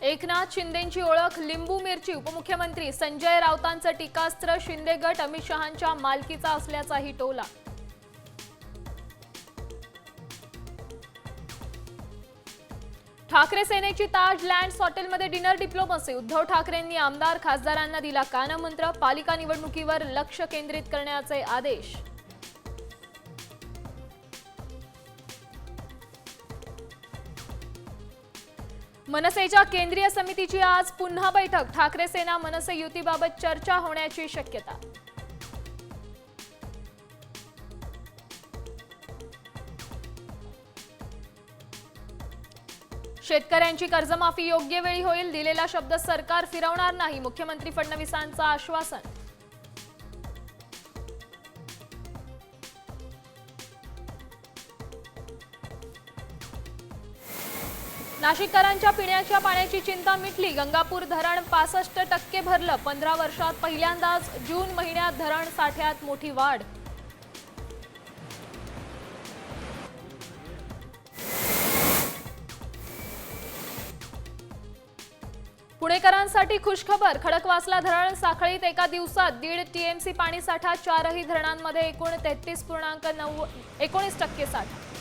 एकनाथ शिंदेंची ओळख लिंबू मिरची। उपमुख्यमंत्री संजय राऊतांचं टीकास्त्र। शिंदे गट अमित शहांच्या मालकीचा असल्याचाही टोला। ठाकरे सेनेची ताज लँड्स हॉटेलमध्ये डिनर डिप्लोमसी। उद्धव ठाकरेंनी आमदार खासदारांना दिला कानमंत्र। पालिका निवडणुकीवर लक्ष केंद्रित करण्याचे आदेश। मनसेच्या केंद्रीय समितीची आज पुन्हा बैठक। ठाकरे सेना मनसे युतीबाबत चर्चा होण्याची शक्यता। शेतकऱ्यांची कर्जमाफी योग्य वेळी होईल। दिलेला शब्द सरकार फिरवणार नाही। मुख्यमंत्री फडणवीसांचं आश्वासन। नाशिककरांच्या पिण्याच्या पाण्याची चिंता मिटली। गंगापूर धरण 65% भरलं। 15 वर्षात पहिल्यांदाच जून महिन्यात धरण साठ्यात मोठी वाढ। पुणेकरांसाठी खुशखबर। खडकवासला धरण साखळीत एका दिवसात 1.5 TMC पाणीसाठा। 4ही धरणांमध्ये एकूण 33.19% साठा।